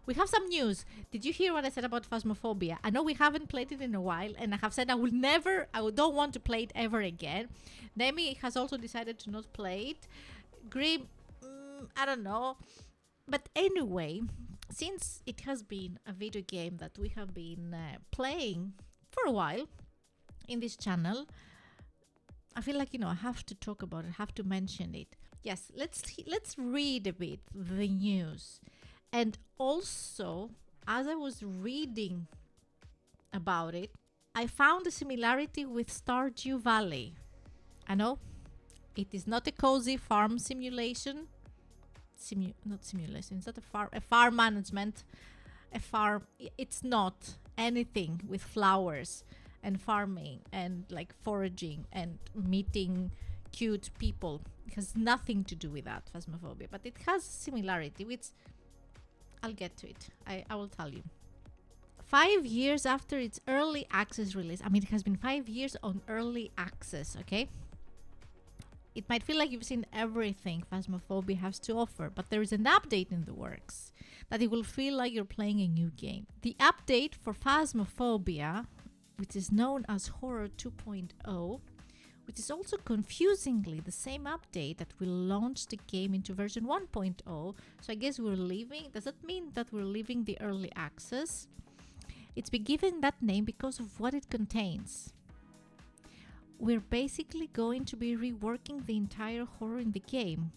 we have some news. Did you hear what I said about Phasmophobia? I know we haven't played it in a while, and I have said I don't want to play it ever again. Nemi has also decided to not play it. Grim, I don't know. But anyway, since it has been a video game that we have been playing for a while in this channel, I feel like, I have to talk about it, I have to mention it. Yes, let's read a bit the news. And also, as I was reading about it, I found a similarity with Stardew Valley. I know it is not a cozy farm simulation. Not simulation, it's not a farm management. It's not anything with flowers and farming and like foraging and meeting cute people. It has nothing to do with that, Phasmophobia, but it has similarity, which I'll get to it. I will tell you. 5 years after its early access release, it has been 5 years on early access, okay? It might feel like you've seen everything Phasmophobia has to offer, but there is an update in the works that it will feel like you're playing a new game. The update for Phasmophobia, which is known as Horror 2.0, which is also confusingly the same update that will launch the game into version 1.0. So I guess does that mean that we're leaving the early access? It's been given that name because of what it contains. We're basically going to be reworking the entire horror in the game.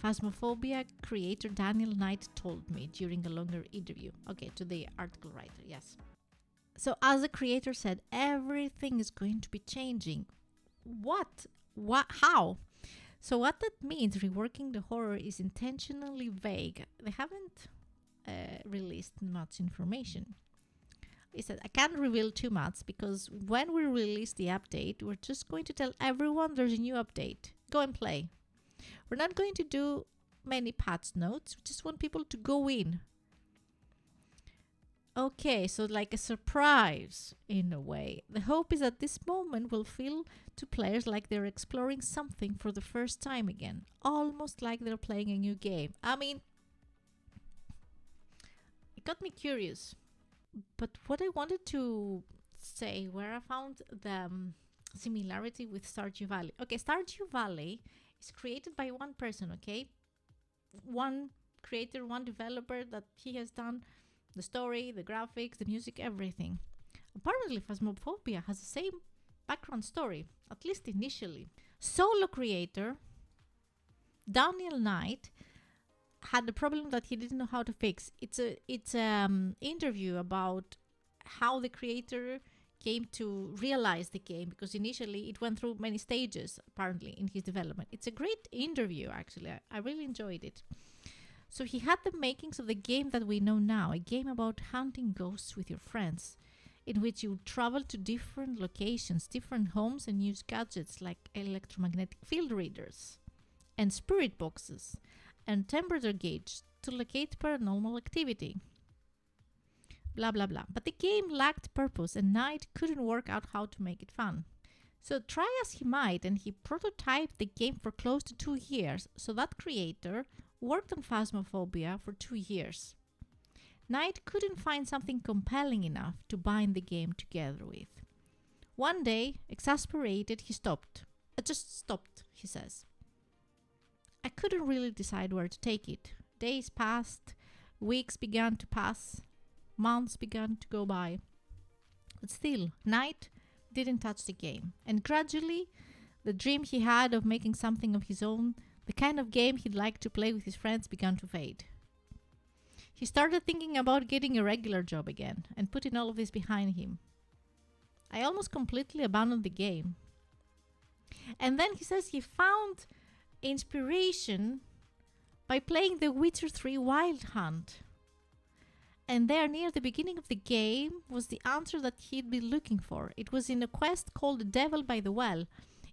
Phasmophobia creator Daniel Knight told me during a longer interview. Okay, to the article writer, yes. So as the creator said, everything is going to be changing. What? How? So what that means, reworking the horror, is intentionally vague. They haven't released much information. He said, I can't reveal too much because when we release the update, we're just going to tell everyone there's a new update. Go and play. We're not going to do many patch notes. We just want people to go in. Okay, so like a surprise in a way. The hope is that this moment will feel to players like they're exploring something for the first time again. Almost like they're playing a new game. It got me curious. But what I wanted to say, where I found the similarity with Stardew Valley. Okay, Stardew Valley is created by one person, okay? One creator, one developer, that he has done the story, the graphics, the music, everything. Apparently, Phasmophobia has the same background story, at least initially. Solo creator Daniel Knight had a problem that he didn't know how to fix. It's interview about how the creator came to realize the game, because initially it went through many stages apparently in his development. It's a great interview, actually. I really enjoyed it. So he had the makings of the game that we know now, a game about hunting ghosts with your friends, in which you travel to different locations, different homes, and use gadgets like electromagnetic field readers and spirit boxes and temperature gauge to locate paranormal activity. Blah, blah, blah. But the game lacked purpose and Knight couldn't work out how to make it fun. So try as he might, and he prototyped the game for close to 2 years, so that creator worked on Phasmophobia for 2 years. Knight couldn't find something compelling enough to bind the game together with. One day, exasperated, he stopped. I just stopped, he says. I couldn't really decide where to take it. Days passed, weeks began to pass, months began to go by. But still, Knight didn't touch the game. And gradually, the dream he had of making something of his own, the kind of game he'd like to play with his friends, began to fade. He started thinking about getting a regular job again and putting all of this behind him. I almost completely abandoned the game. And then he says he found inspiration by playing The Witcher 3 Wild Hunt. And there, near the beginning of the game, was the answer that he'd been looking for. It was in a quest called The Devil by the Well,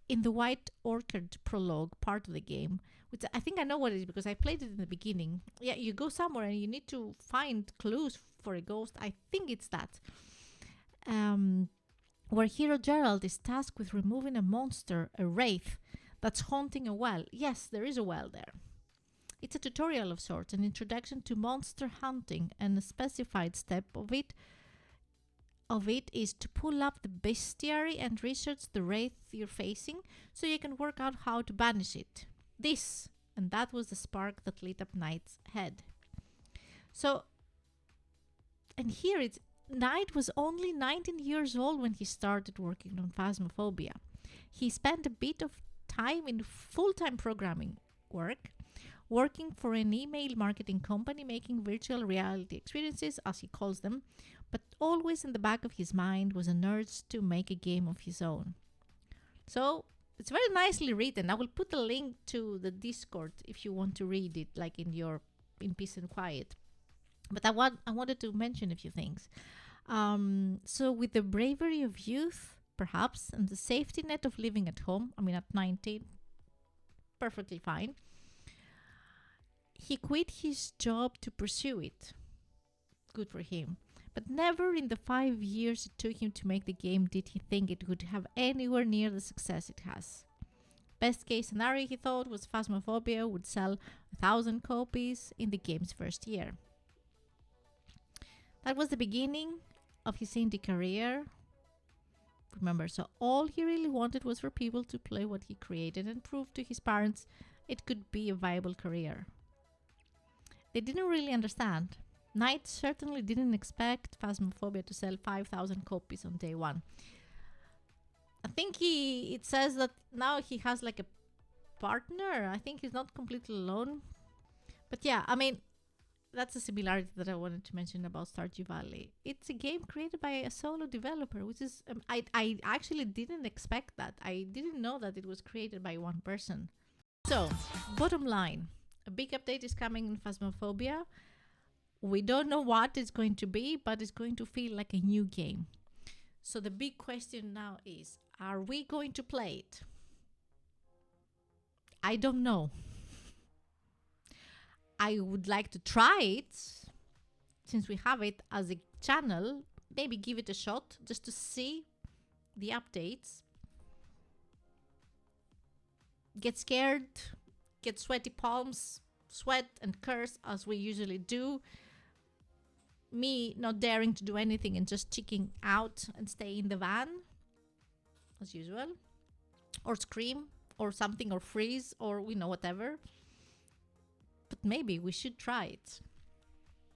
in the White Orchard prologue part of the game, which I think I know what it is because I played it in the beginning. Yeah, you go somewhere and you need to find clues for a ghost. I think it's that. Where Hero Gerald is tasked with removing a monster, a wraith, that's haunting a well. Yes, there is a well there. It's a tutorial of sorts, an introduction to monster hunting, and a specified step of it is to pull up the bestiary and research the wraith you're facing so you can work out how to banish it. And that was the spark that lit up Knight's head. So, and here it's Knight was only 19 years old when he started working on Phasmophobia. He spent a bit of time in full-time programming work, working for an email marketing company making virtual reality experiences, as he calls them, but always in the back of his mind was an urge to make a game of his own. So it's very nicely written. I will put a link to the Discord if you want to read it, like in peace and quiet. But I wanted to mention a few things. So with the bravery of youth, perhaps, and the safety net of living at home, at 19, perfectly fine, he quit his job to pursue it. Good for him. But never in the 5 years it took him to make the game did he think it would have anywhere near the success it has. Best case scenario, he thought, was Phasmophobia would sell 1,000 copies in the game's first year. That was the beginning of his indie career. Remember, so all he really wanted was for people to play what he created and prove to his parents it could be a viable career. They didn't really understand. Knight certainly didn't expect Phasmophobia to sell 5,000 copies on day one. I think it says that now he has like a partner. I think he's not completely alone. But yeah, that's a similarity that I wanted to mention about Stardew Valley. It's a game created by a solo developer, which is, I actually didn't expect that. I didn't know that it was created by one person. So, bottom line, a big update is coming in Phasmophobia. We don't know what it's going to be, but it's going to feel like a new game. So the big question now is, are we going to play it? I don't know. I would like to try it, since we have it as a channel, maybe give it a shot just to see the updates. Get scared, get sweaty palms, sweat and curse as we usually do. Me not daring to do anything and just checking out and stay in the van as usual, or scream or something, or freeze, or whatever. But maybe we should try it.